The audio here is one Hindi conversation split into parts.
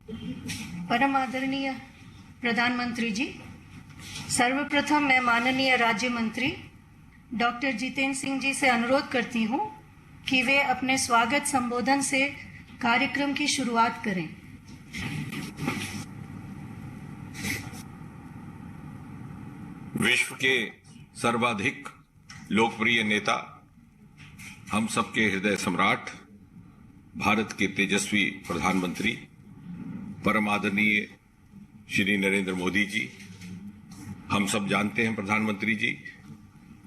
परम आदरणीय प्रधानमंत्री जी, सर्वप्रथम मैं माननीय राज्य मंत्री डॉक्टर जितेंद्र सिंह जी से अनुरोध करती हूँ कि वे अपने स्वागत संबोधन से कार्यक्रम की शुरुआत करें। विश्व के सर्वाधिक लोकप्रिय नेता, हम सबके हृदय सम्राट, भारत के तेजस्वी प्रधानमंत्री परम आदरणीय श्री नरेंद्र मोदी जी, हम सब जानते हैं प्रधानमंत्री जी,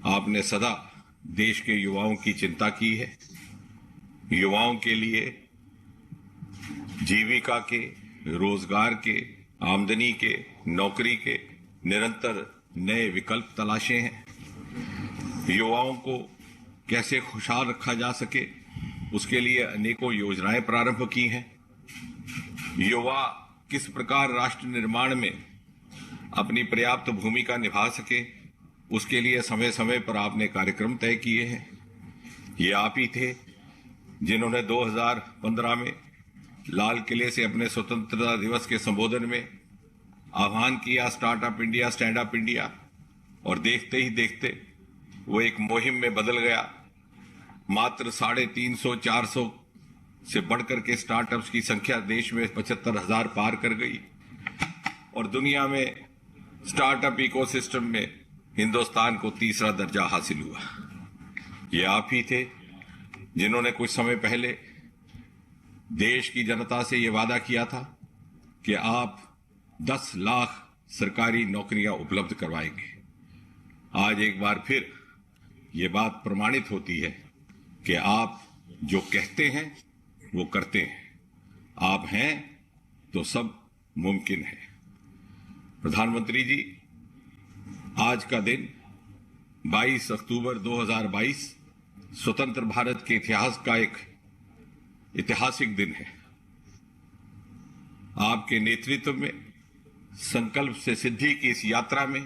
आपने सदा देश के युवाओं की चिंता की है। युवाओं के लिए जीविका के, रोजगार के, आमदनी के, नौकरी के निरंतर नए विकल्प तलाशे हैं। युवाओं को कैसे खुशहाल रखा जा सके, उसके लिए अनेकों योजनाएं प्रारंभ की हैं। युवा किस प्रकार राष्ट्र निर्माण में अपनी पर्याप्त भूमिका निभा सके, उसके लिए समय समय पर आपने कार्यक्रम तय किए हैं। ये आप ही थे जिन्होंने 2015 में लाल किले से अपने स्वतंत्रता दिवस के संबोधन में आह्वान किया startup India, stand up India, और देखते ही देखते वो एक मुहिम में बदल गया। मात्र 350-400 से बढ़कर के स्टार्टअप्स की संख्या देश में 75,000 पार कर गई और दुनिया में स्टार्टअप इकोसिस्टम में हिंदुस्तान को तीसरा दर्जा हासिल हुआ। ये आप ही थे जिन्होंने कुछ समय पहले देश की जनता से ये वादा किया था कि आप 10 लाख सरकारी नौकरियां उपलब्ध करवाएंगे। आज एक बार फिर ये बात प्रमाणित होती है कि आप जो कहते हैं वो करते हैं। आप हैं तो सब मुमकिन है। प्रधानमंत्री जी, आज का दिन 22 अक्टूबर 2022 स्वतंत्र भारत के इतिहास का एक ऐतिहासिक दिन है। आपके नेतृत्व में संकल्प से सिद्धि की इस यात्रा में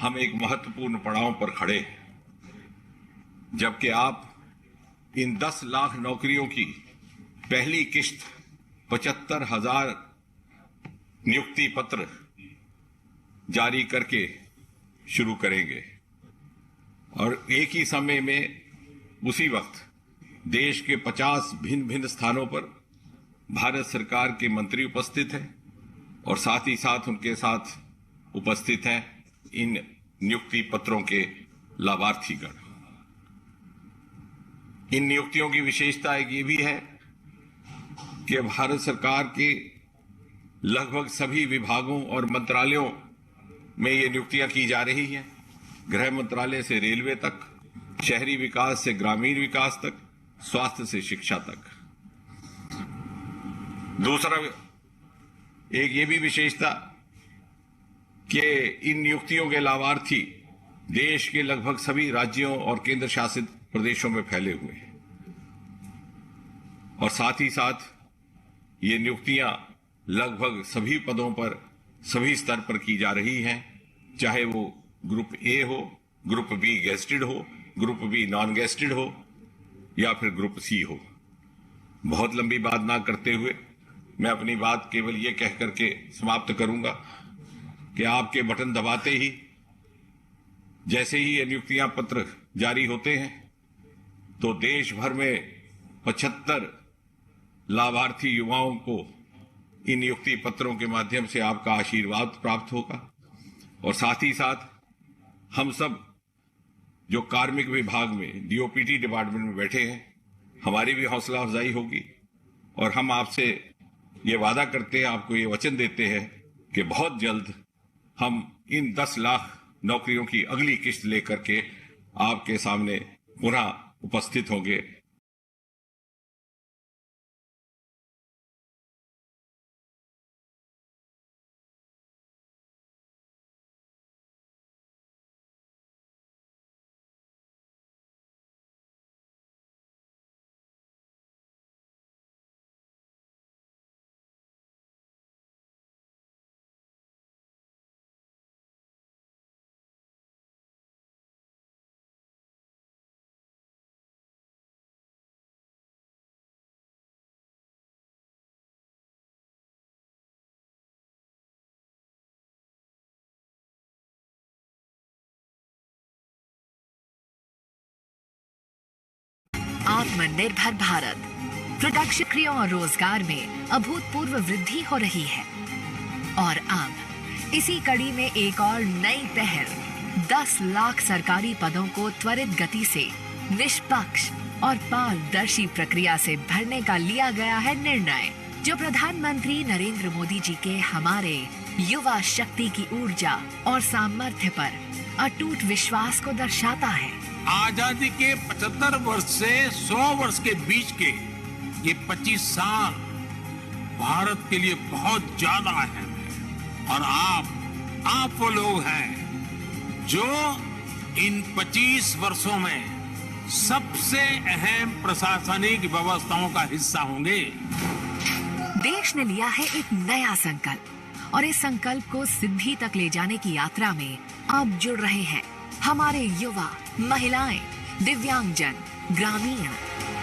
हम एक महत्वपूर्ण पड़ाव पर खड़े हैं, जबकि आप इन 10 लाख नौकरियों की पहली किश्त 75,000 नियुक्ति पत्र जारी करके शुरू करेंगे और एक ही समय में उसी वक्त देश के 50 भिन्न भिन्न स्थानों पर भारत सरकार के मंत्री उपस्थित हैं और साथ ही साथ उनके साथ उपस्थित हैं इन नियुक्ति पत्रों के लाभार्थीगण। इन नियुक्तियों की विशेषता एक ये भी है कि भारत सरकार के लगभग सभी विभागों और मंत्रालयों में ये नियुक्तियां की जा रही हैं। गृह मंत्रालय से रेलवे तक, शहरी विकास से ग्रामीण विकास तक, स्वास्थ्य से शिक्षा तक। दूसरा एक ये भी विशेषता कि इन नियुक्तियों के लाभार्थी देश के लगभग सभी राज्यों और केंद्र शासित प्रदेशों में फैले हुए हैं और साथ ही साथ ये नियुक्तियां लगभग सभी पदों पर, सभी स्तर पर की जा रही हैं, चाहे वो ग्रुप ए हो, ग्रुप बी गेस्टेड हो, ग्रुप बी नॉन गेस्टेड हो या फिर ग्रुप सी हो। बहुत लंबी बात ना करते हुए मैं अपनी बात केवल ये कह करके समाप्त करूंगा कि आपके बटन दबाते ही जैसे ही ये नियुक्तियां पत्र जारी होते हैं तो देश भर में 75 लाभार्थी युवाओं को इन नियुक्ति पत्रों के माध्यम से आपका आशीर्वाद प्राप्त होगा और साथ ही साथ हम सब जो कार्मिक विभाग में डीओपीटी डिपार्टमेंट में बैठे हैं, हमारी भी हौसला अफजाई होगी और हम आपसे ये वादा करते हैं, आपको ये वचन देते हैं कि बहुत जल्द हम इन 10 लाख नौकरियों की अगली किश्त लेकर के आपके सामने पुनः उपस्थित होंगे। आत्मनिर्भर भारत। प्रोडक्शन क्रियाओं और रोजगार में अभूतपूर्व वृद्धि हो रही है। और अब इसी कड़ी में एक और नई पहल 10 लाख सरकारी पदों को त्वरित गति से निष्पक्ष और पारदर्शी प्रक्रिया से भरने का लिया गया है निर्णय, जो प्रधानमंत्री नरेंद्र मोदी जी के हमारे युवा शक्ति की ऊर्जा और सामर्थ्य पर अटूट विश्वास को दर्शाता है। आजादी के 75 वर्ष से 100 वर्ष के बीच के ये 25 साल भारत के लिए बहुत ज्यादा अहम है। और आप वो लोग हैं जो इन 25 वर्षों में सबसे अहम प्रशासनिक व्यवस्थाओं का हिस्सा होंगे। देश ने लिया है एक नया संकल्प और इस संकल्प को सिद्धि तक ले जाने की यात्रा में आप जुड़ रहे हैं हमारे युवा, महिलाएं, दिव्यांगजन, ग्रामीण,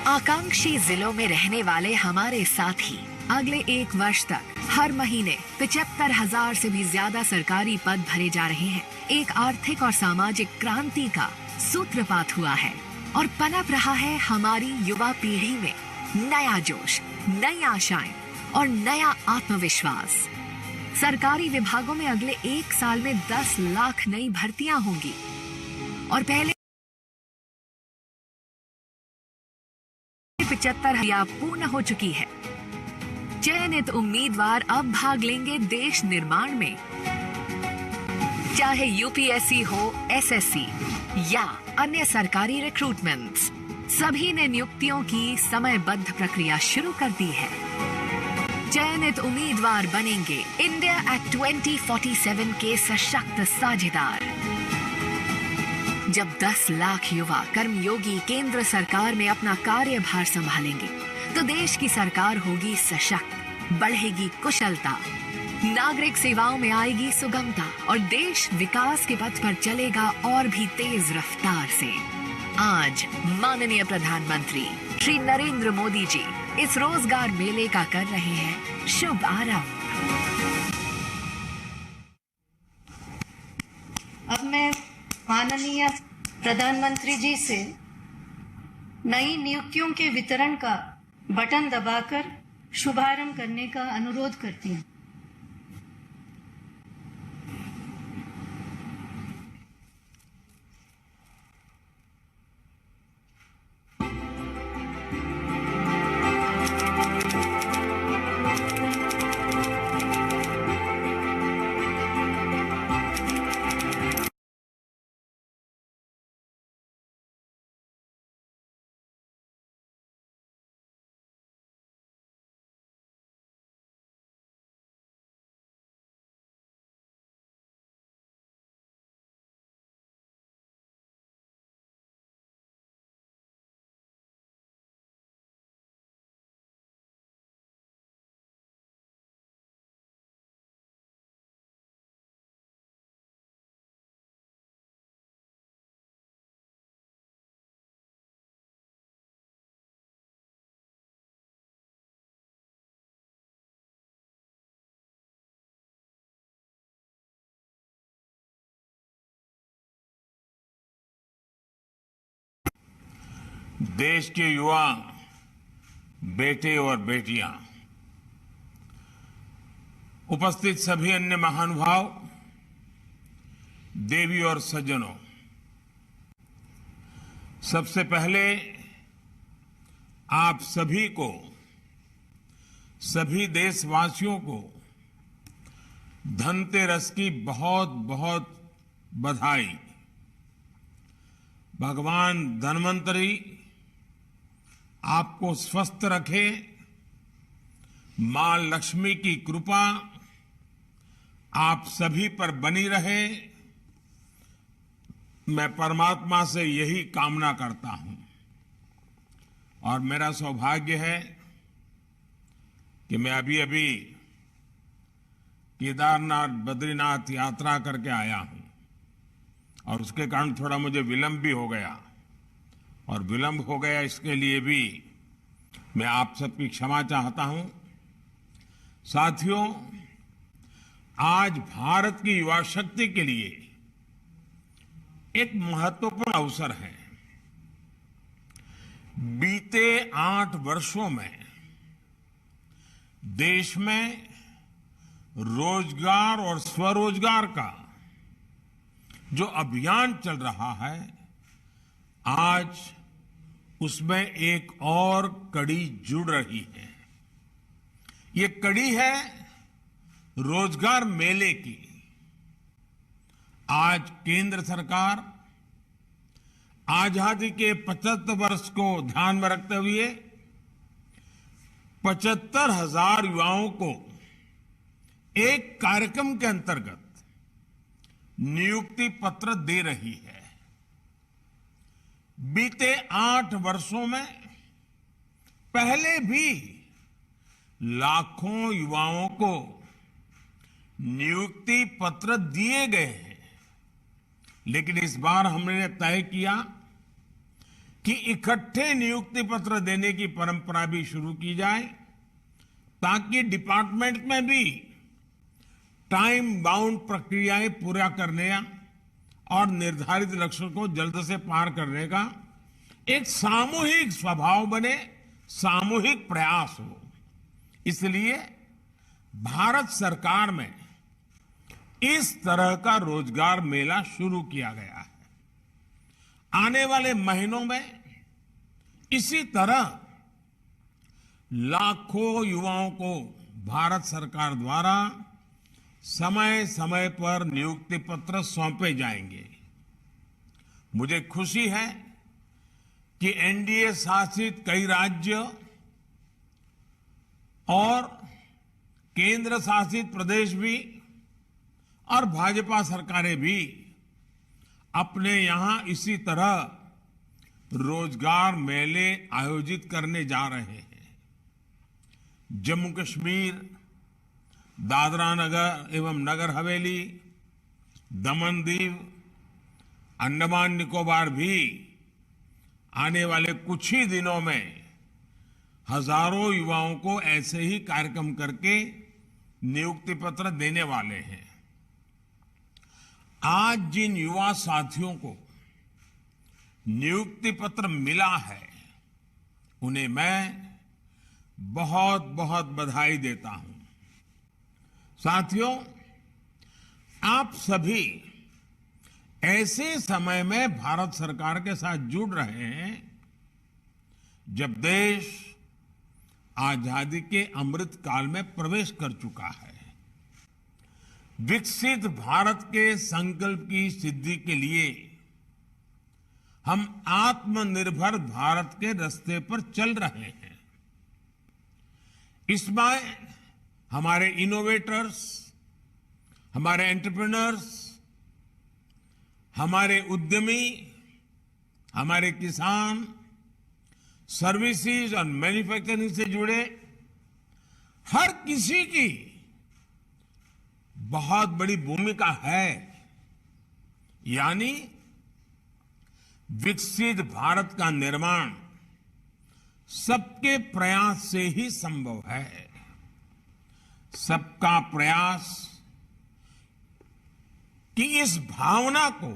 आकांक्षी जिलों में रहने वाले हमारे साथी। अगले 1 वर्ष तक हर महीने 75,000 से भी ज्यादा सरकारी पद भरे जा रहे हैं। एक आर्थिक और सामाजिक क्रांति का सूत्रपात हुआ है और पनप रहा है हमारी युवा पीढ़ी में नया जोश, नई आशाएं और नया आत्मविश्वास। सरकारी विभागों में अगले 1 साल में 10 लाख नई भर्तियां होंगी और पहले 75,000 पूर्ण हो चुकी है। चयनित उम्मीदवार अब भाग लेंगे देश निर्माण में। चाहे यूपीएससी हो, एसएससी या अन्य सरकारी रिक्रूटमेंट्स, सभी ने नियुक्तियों की समयबद्ध प्रक्रिया शुरू कर दी है। चयनित उम्मीदवार बनेंगे इंडिया एक्ट 2047 के सशक्त साझेदार। जब 10 लाख युवा कर्मयोगी केंद्र सरकार में अपना कार्यभार संभालेंगे तो देश की सरकार होगी सशक्त, बढ़ेगी कुशलता, नागरिक सेवाओं में आएगी सुगमता और देश विकास के पथ पर चलेगा और भी तेज रफ्तार से। आज माननीय प्रधानमंत्री श्री नरेंद्र मोदी जी इस रोजगार मेले का कर रहे हैं शुभ आरंभ। अब मैं माननीय प्रधानमंत्री जी से नई नियुक्तियों के वितरण का बटन दबाकर शुभारंभ करने का अनुरोध करती हूँ। देश के युवा बेटे और बेटियां, उपस्थित सभी अन्य महानुभाव, देवी और सज्जनों, सबसे पहले आप सभी को, सभी देशवासियों को धनतेरस की बहुत बहुत बधाई। भगवान धन्वंतरी आपको स्वस्थ रखे, मां लक्ष्मी की कृपा आप सभी पर बनी रहे। मैं परमात्मा से यही कामना करता हूं और मेरा सौभाग्य है कि मैं अभी केदारनाथ बद्रीनाथ यात्रा करके आया हूं और उसके कारण थोड़ा मुझे विलंब भी हो गया और विलंब हो गया इसके लिए भी मैं आप सबकी क्षमा चाहता हूं। साथियों, आज भारत की युवा शक्ति के लिए एक महत्वपूर्ण अवसर है। बीते 8 वर्षों में देश में रोजगार और स्वरोजगार का जो अभियान चल रहा है, आज उसमें एक और कड़ी जुड़ रही है। ये कड़ी है रोजगार मेले की। आज केंद्र सरकार आजादी के 75 वर्ष को ध्यान में रखते हुए 75,000 युवाओं को एक कार्यक्रम के अंतर्गत नियुक्ति पत्र दे रही है। बीते 8 वर्षों में पहले भी लाखों युवाओं को नियुक्ति पत्र दिए गए हैं, लेकिन इस बार हमने तय किया कि इकट्ठे नियुक्ति पत्र देने की परंपरा भी शुरू की जाए, ताकि डिपार्टमेंट में भी टाइम बाउंड प्रक्रियाएं पूरा करने और निर्धारित लक्ष्य को जल्द से पार करने का एक सामूहिक स्वभाव बने, सामूहिक प्रयास हो। इसलिए भारत सरकार में इस तरह का रोजगार मेला शुरू किया गया है। आने वाले महीनों में इसी तरह लाखों युवाओं को भारत सरकार द्वारा समय समय पर नियुक्ति पत्र सौंपे जाएंगे। मुझे खुशी है कि एनडीए शासित कई राज्य और केंद्र शासित प्रदेश भी और भाजपा सरकारें भी अपने यहां इसी तरह रोजगार मेले आयोजित करने जा रहे हैं। जम्मू कश्मीर, दादरा नगर एवं नगर हवेली, दमन दीव, अंडमान निकोबार भी आने वाले कुछ ही दिनों में हजारों युवाओं को ऐसे ही कार्यक्रम करके नियुक्ति पत्र देने वाले हैं। आज जिन युवा साथियों को नियुक्ति पत्र मिला है, उन्हें मैं बहुत बहुत बधाई देता हूं। साथियों, आप सभी ऐसे समय में भारत सरकार के साथ जुड़ रहे हैं जब देश आजादी के अमृत काल में प्रवेश कर चुका है। विकसित भारत के संकल्प की सिद्धि के लिए हम आत्मनिर्भर भारत के रास्ते पर चल रहे हैं। इसमें हमारे इनोवेटर्स, हमारे एंटरप्रेन्योर्स, हमारे उद्यमी, हमारे किसान, सर्विसेज और मैन्युफैक्चरिंग से जुड़े हर किसी की बहुत बड़ी भूमिका है। यानी विकसित भारत का निर्माण सबके प्रयास से ही संभव है। सबका प्रयास कि इस भावना को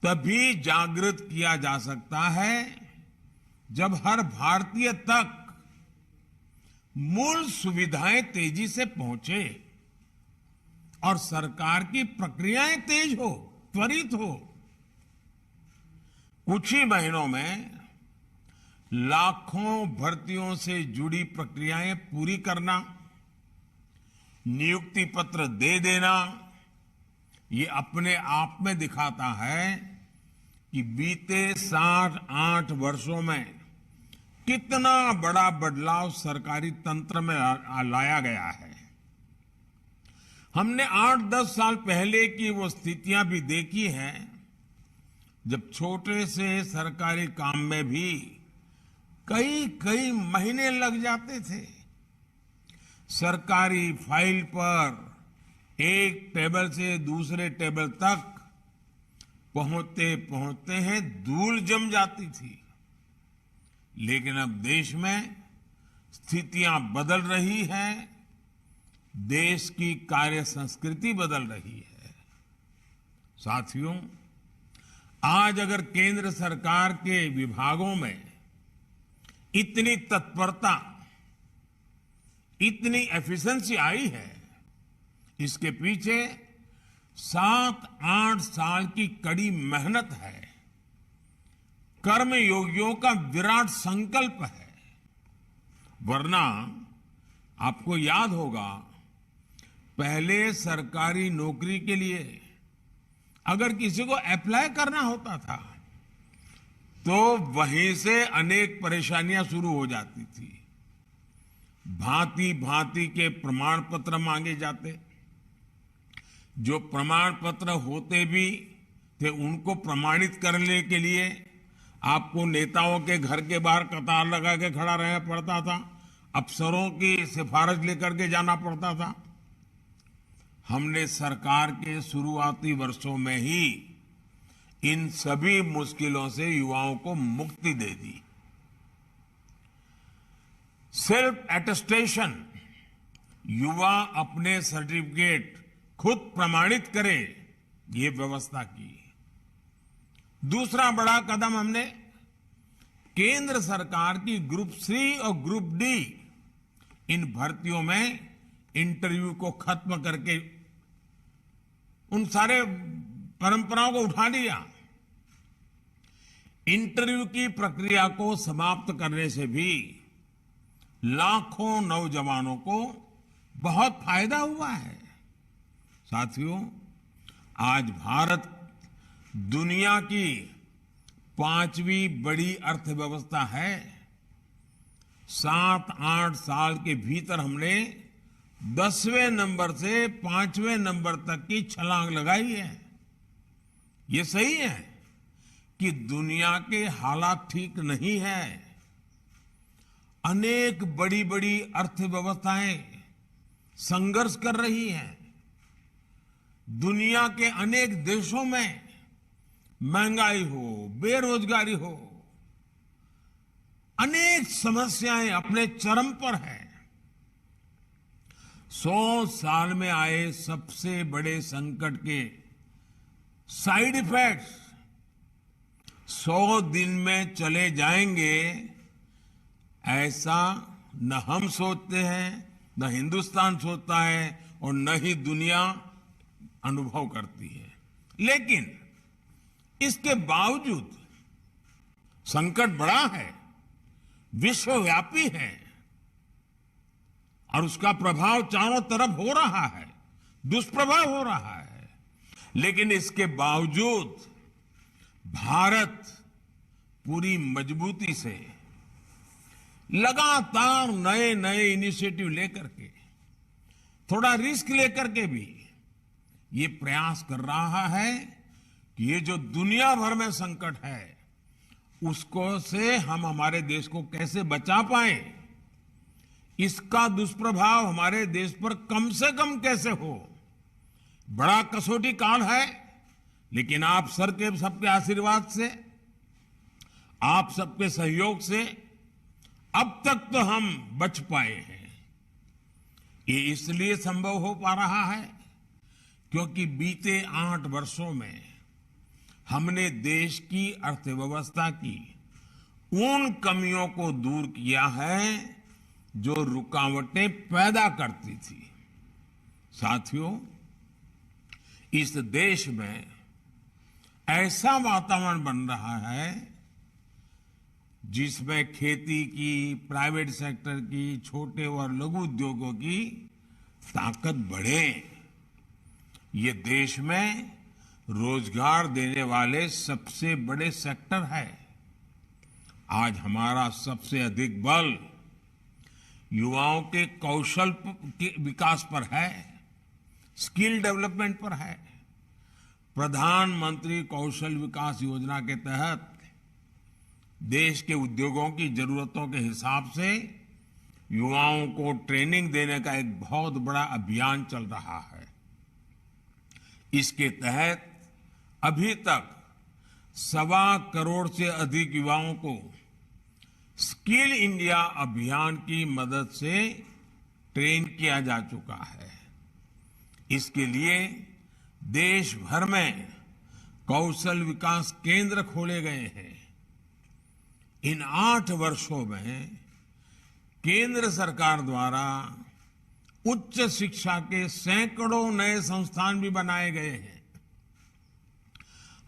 तभी जागृत किया जा सकता है जब हर भारतीय तक मूल सुविधाएं तेजी से पहुंचे और सरकार की प्रक्रियाएं तेज हो, त्वरित हो। कुछ ही महीनों में लाखों भर्तियों से जुड़ी प्रक्रियाएं पूरी करना, नियुक्ति पत्र दे देना, ये अपने आप में दिखाता है कि बीते 7-8 वर्षों में कितना बड़ा बदलाव सरकारी तंत्र में लाया गया है। हमने 8-10 साल पहले की वो स्थितियां भी देखी हैं जब छोटे से सरकारी काम में भी कई महीने लग जाते थे। सरकारी फाइल पर एक टेबल से दूसरे टेबल तक पहुंचते पहुंचते हैं धूल जम जाती थी। लेकिन अब देश में स्थितियां बदल रही हैं, देश की कार्य संस्कृति बदल रही है। साथियों, आज अगर केंद्र सरकार के विभागों में इतनी तत्परता, इतनी एफिशिएंसी आई है, इसके पीछे 7-8 साल की कड़ी मेहनत है, कर्मयोगियों का विराट संकल्प है। वरना आपको याद होगा, पहले सरकारी नौकरी के लिए अगर किसी को अप्लाई करना होता था तो वहीं से अनेक परेशानियां शुरू हो जाती थी। भांति भांति के प्रमाण पत्र मांगे जाते, जो प्रमाण पत्र होते भी थे उनको प्रमाणित करने के लिए आपको नेताओं के घर के बाहर कतार लगा के खड़ा रहना पड़ता था, अफसरों की सिफारिश लेकर के जाना पड़ता था। हमने सरकार के शुरुआती वर्षों में ही इन सभी मुश्किलों से युवाओं को मुक्ति दे दी। सेल्फ अटेस्टेशन, युवा अपने सर्टिफिकेट खुद प्रमाणित करे, ये व्यवस्था की। दूसरा बड़ा कदम हमने केंद्र सरकार की ग्रुप सी और ग्रुप डी इन भर्तियों में इंटरव्यू को खत्म करके उन सारे परंपराओं को उठा लिया। इंटरव्यू की प्रक्रिया को समाप्त करने से भी लाखों नौजवानों को बहुत फायदा हुआ है। साथियों, आज भारत दुनिया की 5वीं बड़ी अर्थव्यवस्था है। 7-8 साल के भीतर हमने 10वें नंबर से 5वें नंबर तक की छलांग लगाई है। ये सही है कि दुनिया के हालात ठीक नहीं है। अनेक बड़ी बड़ी अर्थव्यवस्थाएं संघर्ष कर रही हैं। दुनिया के अनेक देशों में महंगाई हो, बेरोजगारी हो, अनेक समस्याएं अपने चरम पर हैं। 100 साल में आए सबसे बड़े संकट के साइड इफेक्ट्स 100 दिन में चले जाएंगे, ऐसा न हम सोचते हैं, न हिंदुस्तान सोचता है और न ही दुनिया अनुभव करती है। लेकिन इसके बावजूद संकट बड़ा है, विश्वव्यापी है और उसका प्रभाव चारों तरफ हो रहा है, दुष्प्रभाव हो रहा है। लेकिन इसके बावजूद भारत पूरी मजबूती से लगातार नए नए इनिशिएटिव लेकर के, थोड़ा रिस्क लेकर के भी ये प्रयास कर रहा है कि ये जो दुनिया भर में संकट है उसको से हम हमारे देश को कैसे बचा पाए, इसका दुष्प्रभाव हमारे देश पर कम से कम कैसे हो। बड़ा कसौटी काल है, लेकिन आप सबके आशीर्वाद से, आप सबके सहयोग से अब तक तो हम बच पाए हैं। ये इसलिए संभव हो पा रहा है क्योंकि बीते 8 वर्षों में हमने देश की अर्थव्यवस्था की उन कमियों को दूर किया है जो रुकावटें पैदा करती थी। साथियों, इस देश में ऐसा वातावरण बन रहा है जिसमें खेती की, प्राइवेट सेक्टर की, छोटे और लघु उद्योगों की ताकत बढ़े। ये देश में रोजगार देने वाले सबसे बड़े सेक्टर है। आज हमारा सबसे अधिक बल युवाओं के कौशल के विकास पर है, स्किल डेवलपमेंट पर है। प्रधानमंत्री कौशल विकास योजना के तहत देश के उद्योगों की जरूरतों के हिसाब से युवाओं को ट्रेनिंग देने का एक बहुत बड़ा अभियान चल रहा है। इसके तहत अभी तक 1.25 करोड़ से अधिक युवाओं को स्किल इंडिया अभियान की मदद से ट्रेन किया जा चुका है। इसके लिए देश भर में कौशल विकास केंद्र खोले गए हैं। इन 8 वर्षों में केंद्र सरकार द्वारा उच्च शिक्षा के सैकड़ों नए संस्थान भी बनाए गए हैं।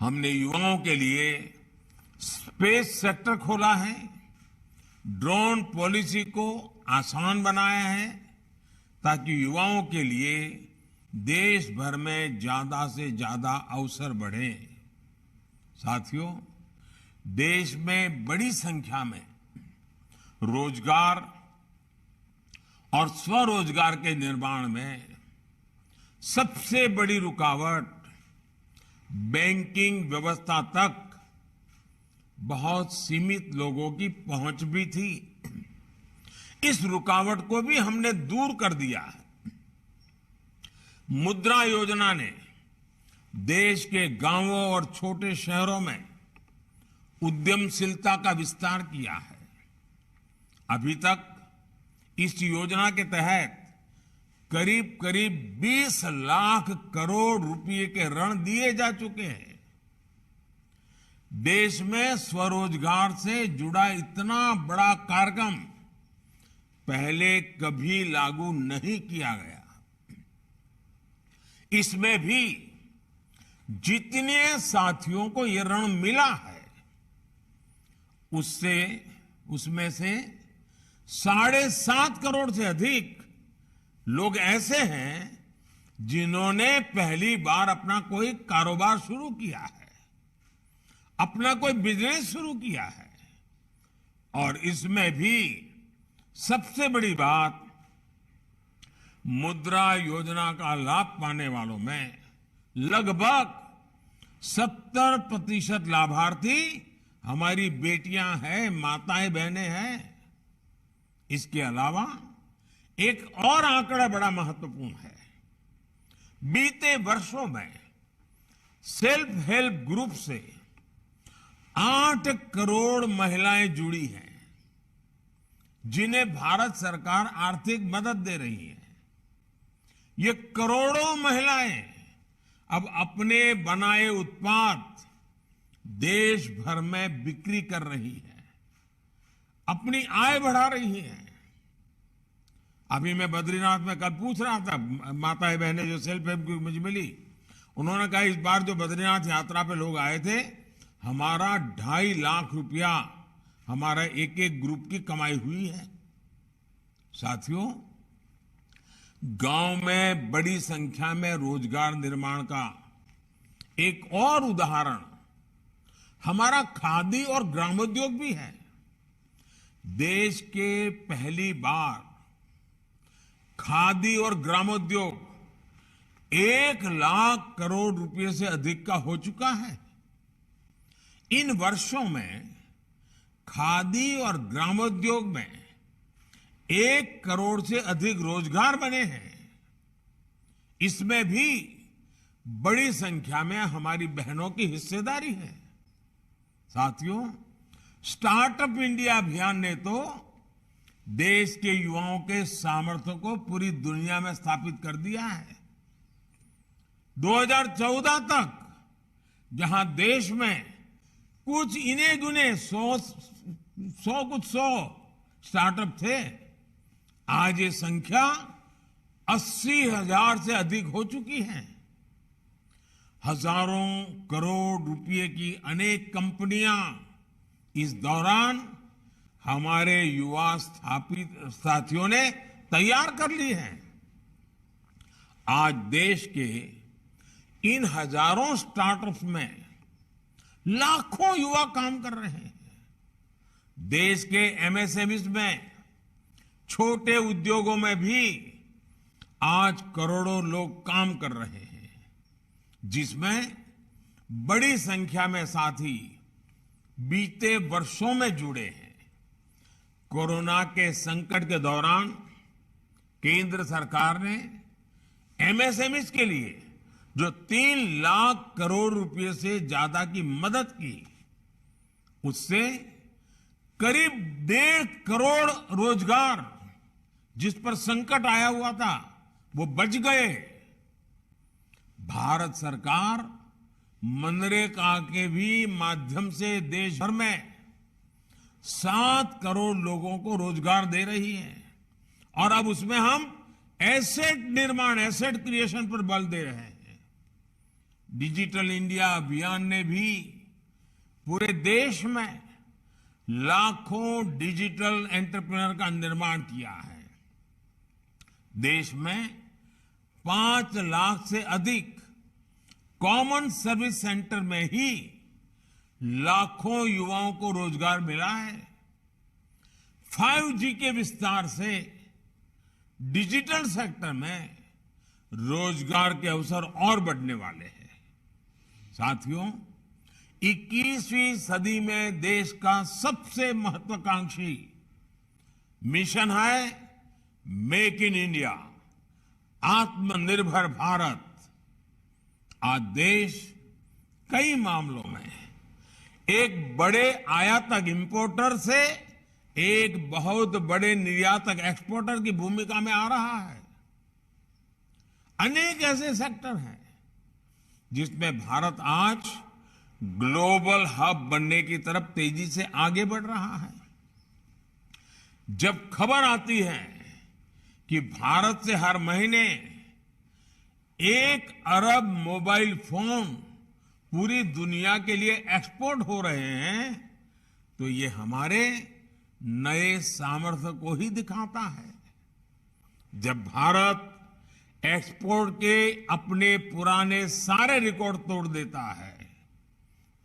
हमने युवाओं के लिए स्पेस सेक्टर खोला है, ड्रोन पॉलिसी को आसान बनाया है ताकि युवाओं के लिए देश भर में ज्यादा से ज्यादा अवसर बढ़े। साथियों, देश में बड़ी संख्या में रोजगार और स्वरोजगार के निर्माण में सबसे बड़ी रुकावट बैंकिंग व्यवस्था तक बहुत सीमित लोगों की पहुंच भी थी। इस रुकावट को भी हमने दूर कर दिया है। मुद्रा योजना ने देश के गांवों और छोटे शहरों में उद्यमशीलता का विस्तार किया है। अभी तक इस योजना के तहत करीब करीब 20 लाख करोड़ रुपए के ऋण दिए जा चुके हैं। देश में स्वरोजगार से जुड़ा इतना बड़ा कार्यक्रम पहले कभी लागू नहीं किया गया। इसमें भी जितने साथियों को ये ऋण मिला है उसमें से 7.5 करोड़ से अधिक लोग ऐसे हैं जिन्होंने पहली बार अपना कोई कारोबार शुरू किया है, अपना कोई बिजनेस शुरू किया है। और इसमें भी सबसे बड़ी बात, मुद्रा योजना का लाभ पाने वालों में लगभग 70% लाभार्थी हमारी बेटियां हैं, माताएं बहनें हैं। इसके अलावा एक और आंकड़ा बड़ा महत्वपूर्ण है। बीते वर्षों में सेल्फ हेल्प ग्रुप से 8 करोड़ महिलाएं जुड़ी हैं, जिन्हें भारत सरकार आर्थिक मदद दे रही है। ये करोड़ों महिलाएं अब अपने बनाए उत्पाद देश भर में बिक्री कर रही है, अपनी आय बढ़ा रही है। अभी मैं बद्रीनाथ में कल पूछ रहा था, माताएं बहनें जो सेल्फ हेल्प ग्रुप मुझे मिली, उन्होंने कहा इस बार जो बद्रीनाथ यात्रा पे लोग आए थे, हमारा 2.5 लाख रुपया हमारा एक ग्रुप की कमाई हुई है। साथियों, गांव में बड़ी संख्या में रोजगार निर्माण का एक और उदाहरण हमारा खादी और ग्रामोद्योग भी है। देश के पहली बार खादी और ग्रामोद्योग 1 लाख करोड़ रुपए से अधिक का हो चुका है। इन वर्षों में खादी और ग्रामोद्योग में 1 करोड़ से अधिक रोजगार बने हैं। इसमें भी बड़ी संख्या में हमारी बहनों की हिस्सेदारी है। साथियों, स्टार्टअप इंडिया अभियान ने तो देश के युवाओं के सामर्थ्य को पूरी दुनिया में स्थापित कर दिया है। 2014 तक जहां देश में कुछ इने गुने 100 स्टार्टअप थे, आज ये संख्या 80,000 से अधिक हो चुकी है। हजारों करोड़ रुपए की अनेक कंपनियां इस दौरान हमारे युवा साथियों ने तैयार कर ली हैं। आज देश के इन हजारों स्टार्टअप्स में लाखों युवा काम कर रहे हैं। देश के एमएसएमईज में, छोटे उद्योगों में भी आज करोड़ों लोग काम कर रहे हैं, जिसमें बड़ी संख्या में साथी बीते वर्षों में जुड़े हैं। कोरोना के संकट के दौरान केंद्र सरकार ने एमएसएमईज के लिए जो 3 लाख करोड़ रुपए से ज्यादा की मदद की, उससे करीब 1.5 करोड़ रोजगार जिस पर संकट आया हुआ था वो बच गए। भारत सरकार मनरेगा के भी माध्यम से देश भर में 7 करोड़ लोगों को रोजगार दे रही है। और अब उसमें हम एसेट निर्माण, एसेट क्रिएशन पर बल दे रहे हैं। डिजिटल इंडिया अभियान ने भी पूरे देश में लाखों डिजिटल एंटरप्रेन्योर का निर्माण किया है। देश में 5 लाख से अधिक कॉमन सर्विस सेंटर में ही लाखों युवाओं को रोजगार मिला है। 5G के विस्तार से डिजिटल सेक्टर में रोजगार के अवसर और बढ़ने वाले हैं। साथियों, 21वीं सदी में देश का सबसे महत्वाकांक्षी मिशन है मेक इन इंडिया, आत्मनिर्भर भारत। आज देश कई मामलों में एक बड़े आयातक इंपोर्टर से एक बहुत बड़े निर्यातक एक्सपोर्टर की भूमिका में आ रहा है। अनेक ऐसे सेक्टर हैं जिसमें भारत आज ग्लोबल हब बनने की तरफ तेजी से आगे बढ़ रहा है। जब खबर आती है कि भारत से हर महीने 1 अरब मोबाइल फोन पूरी दुनिया के लिए एक्सपोर्ट हो रहे हैं, तो ये हमारे नए सामर्थ्य को ही दिखाता है। जब भारत एक्सपोर्ट के अपने पुराने सारे रिकॉर्ड तोड़ देता है,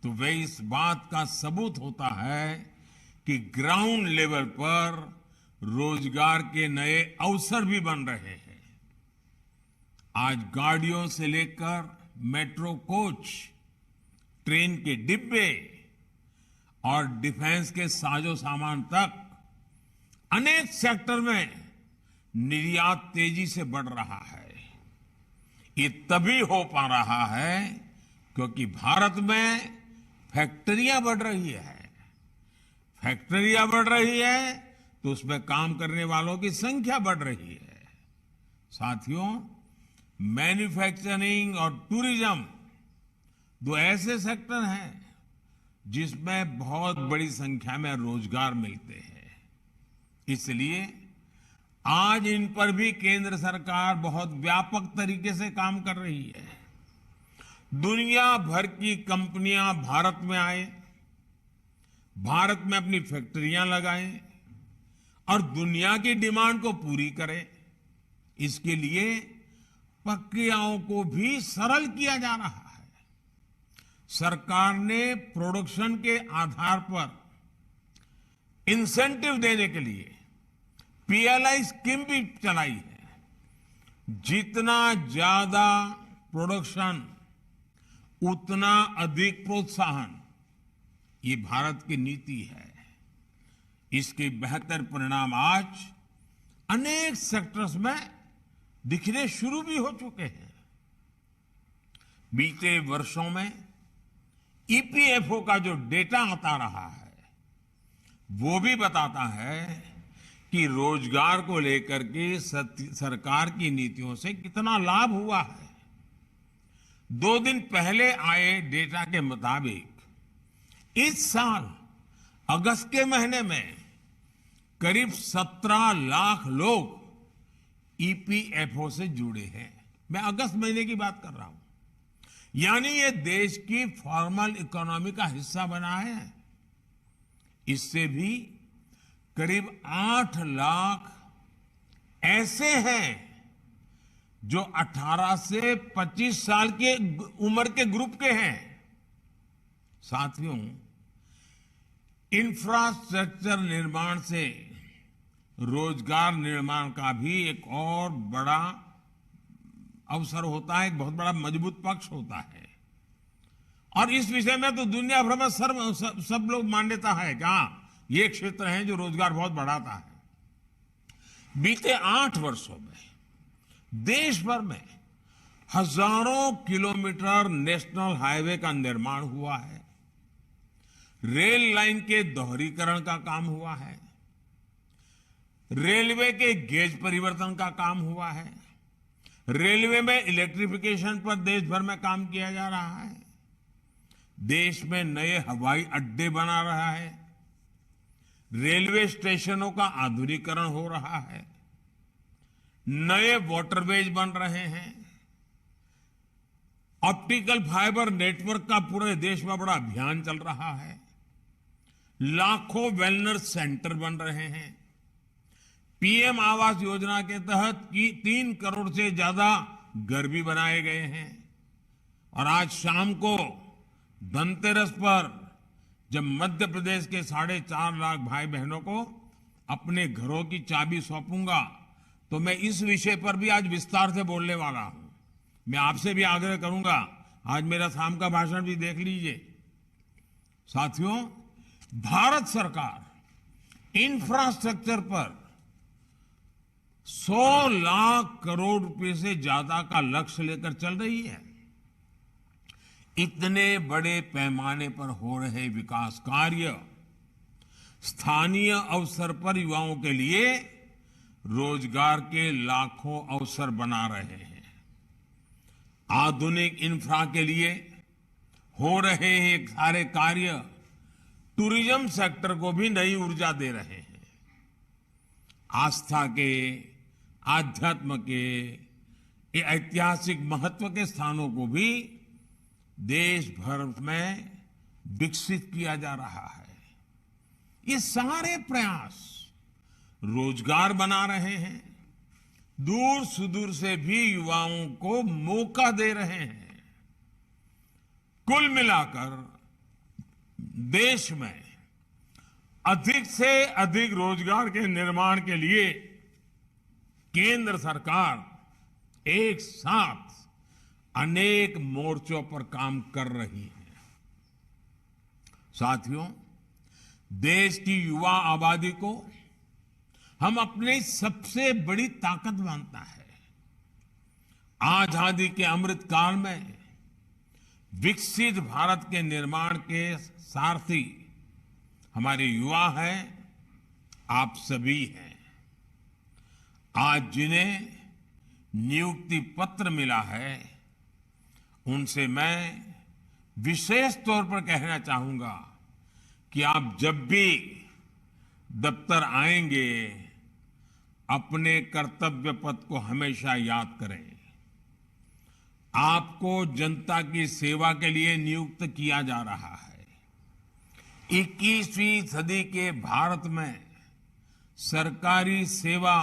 तो वे इस बात का सबूत होता है कि ग्राउंड लेवल पर रोजगार के नए अवसर भी बन रहे हैं। आज गाड़ियों से लेकर मेट्रो कोच, ट्रेन के डिब्बे और डिफेंस के साजो सामान तक अनेक सेक्टर में निर्यात तेजी से बढ़ रहा है। ये तभी हो पा रहा है क्योंकि भारत में फैक्ट्रियां बढ़ रही है। फैक्ट्रियां बढ़ रही है तो उसमें काम करने वालों की संख्या बढ़ रही है। साथियों, मैन्युफैक्चरिंग और टूरिज्म 2 ऐसे सेक्टर हैं जिसमें बहुत बड़ी संख्या में रोजगार मिलते हैं। इसलिए आज इन पर भी केंद्र सरकार बहुत व्यापक तरीके से काम कर रही है। दुनिया भर की कंपनियां भारत में आए, भारत में अपनी फैक्ट्रियां लगाएं और दुनिया की डिमांड को पूरी करें। इसके लिए प्रक्रियाओं को भी सरल किया जा रहा है। सरकार ने प्रोडक्शन के आधार पर इंसेंटिव देने के लिए पीएलआई स्कीम भी चलाई है। जितना ज्यादा प्रोडक्शन उतना अधिक प्रोत्साहन, ये भारत की नीति है। इसके बेहतर परिणाम आज अनेक सेक्टर्स में दिखने शुरू भी हो चुके हैं। बीते वर्षों में ईपीएफओ का जो डेटा आता रहा है, वो भी बताता है कि रोजगार को लेकर के सरकार की नीतियों से कितना लाभ हुआ है। 2 दिन पहले आए डेटा के मुताबिक इस साल अगस्त के महीने में करीब 17 लाख लोग ईपीएफओ से जुड़े हैं। मैं अगस्त महीने की बात कर रहा हूं। यानी ये देश की फॉर्मल इकोनॉमी का हिस्सा बना है। इससे भी करीब 8 लाख ऐसे हैं जो 18 से 25 साल के उम्र के ग्रुप के हैं। साथियों, इंफ्रास्ट्रक्चर निर्माण से रोजगार निर्माण का भी एक और बड़ा अवसर होता है, एक बहुत बड़ा मजबूत पक्ष होता है। और इस विषय में तो दुनिया भर में सब लोग मान्यता है कि हाँ, ये क्षेत्र है जो रोजगार बहुत बढ़ाता है। बीते 8 वर्षों में देश भर में हजारों किलोमीटर नेशनल हाईवे का निर्माण हुआ है। रेल लाइन के दोहरीकरण का काम हुआ है। रेलवे के गेज परिवर्तन का काम हुआ है। रेलवे में इलेक्ट्रिफिकेशन पर देश भर में काम किया जा रहा है। देश में नए हवाई अड्डे बना रहा है, रेलवे स्टेशनों का आधुनिकीकरण हो रहा है, नए वाटरवेज बन रहे हैं, ऑप्टिकल फाइबर नेटवर्क का पूरे देश में बड़ा अभियान चल रहा है, लाखों वेलनेस सेंटर बन रहे हैं, पीएम आवास योजना के तहत 3 करोड़ से ज्यादा घर भी बनाए गए हैं। और आज शाम को धनतेरस पर जब मध्य प्रदेश के 4.5 लाख भाई बहनों को अपने घरों की चाबी सौंपूंगा, तो मैं इस विषय पर भी आज विस्तार से बोलने वाला हूं। मैं आपसे भी आग्रह करूंगा, आज मेरा शाम का भाषण भी देख लीजिए। साथियों, भारत सरकार इंफ्रास्ट्रक्चर पर 100 लाख करोड़ रुपए से ज्यादा का लक्ष्य लेकर चल रही है। इतने बड़े पैमाने पर हो रहे विकास कार्य स्थानीय अवसर पर युवाओं के लिए रोजगार के लाखों अवसर बना रहे हैं। आधुनिक इंफ्रा के लिए हो रहे ये सारे कार्य टूरिज्म सेक्टर को भी नई ऊर्जा दे रहे हैं। आस्था के, आध्यात्म के, ये ऐतिहासिक महत्व के स्थानों को भी देश भर में विकसित किया जा रहा है। ये सारे प्रयास रोजगार बना रहे हैं, दूर सुदूर से भी युवाओं को मौका दे रहे हैं। कुल मिलाकर देश में अधिक से अधिक रोजगार के निर्माण के लिए केंद्र सरकार एक साथ अनेक मोर्चों पर काम कर रही है। साथियों, देश की युवा आबादी को हम अपनी सबसे बड़ी ताकत मानता है। आजादी के अमृत काल में विकसित भारत के निर्माण के सारथी हमारे युवा हैं, आप सभी हैं। आज जिन्हें नियुक्ति पत्र मिला है, उनसे मैं विशेष तौर पर कहना चाहूंगा कि आप जब भी दफ्तर आएंगे, अपने कर्तव्य पथ को हमेशा याद करें। आपको जनता की सेवा के लिए नियुक्त किया जा रहा है। 21वीं सदी के भारत में सरकारी सेवा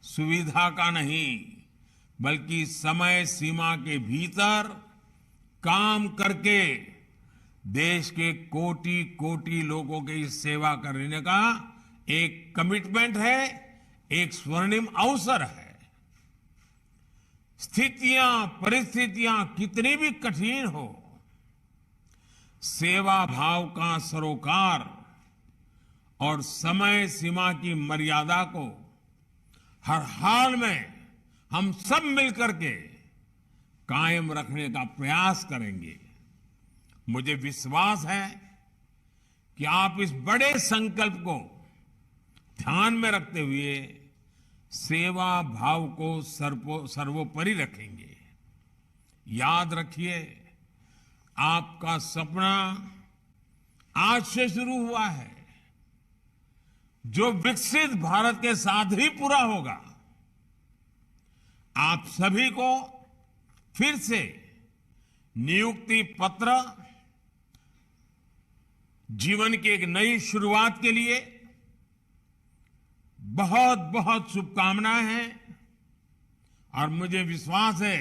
सुविधा का नहीं, बल्कि समय सीमा के भीतर काम करके देश के कोटि कोटि लोगों की सेवा करने का एक कमिटमेंट है, एक स्वर्णिम अवसर है। स्थितियां, परिस्थितियां कितनी भी कठिन हो, सेवा भाव का सरोकार और समय सीमा की मर्यादा को हर हाल में हम सब मिलकर के कायम रखने का प्रयास करेंगे। मुझे विश्वास है कि आप इस बड़े संकल्प को ध्यान में रखते हुए सेवा भाव को सर्वोपरि रखेंगे। याद रखिए, आपका सपना आज से शुरू हुआ है, जो विकसित भारत के साथ ही पूरा होगा। आप सभी को फिर से नियुक्ति पत्र जीवन की एक नई शुरुआत के लिए बहुत बहुत शुभकामनाएं हैं। और मुझे विश्वास है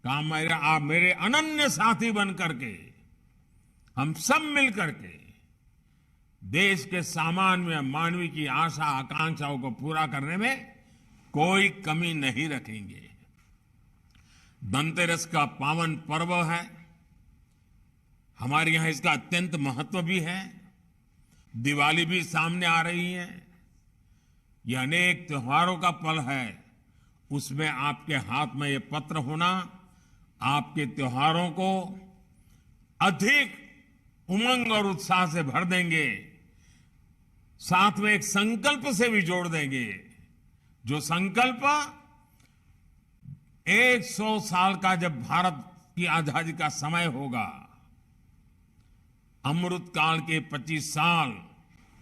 कि आप मेरे अनन्य साथी बन करके हम सब मिल करके देश के सामान्य मानवी की आशा आकांक्षाओं को पूरा करने में कोई कमी नहीं रखेंगे। धनतेरस का पावन पर्व है, हमारे यहां इसका अत्यंत महत्व भी है। दिवाली भी सामने आ रही है। यह अनेक त्योहारों का पल है। उसमें आपके हाथ में यह पत्र होना आपके त्योहारों को अधिक उमंग और उत्साह से भर देंगे, साथ में एक संकल्प से भी जोड़ देंगे, जो संकल्प 100 साल का जब भारत की आजादी का समय होगा, अमृत काल के 25 साल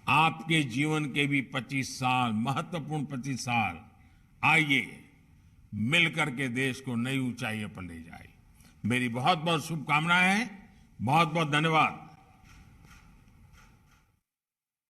आपके जीवन के भी 25 साल, महत्वपूर्ण 25 साल, आइए मिलकर के देश को नई ऊंचाइयों पर ले जाए। मेरी बहुत बहुत शुभकामनाएं हैं। बहुत बहुत धन्यवाद।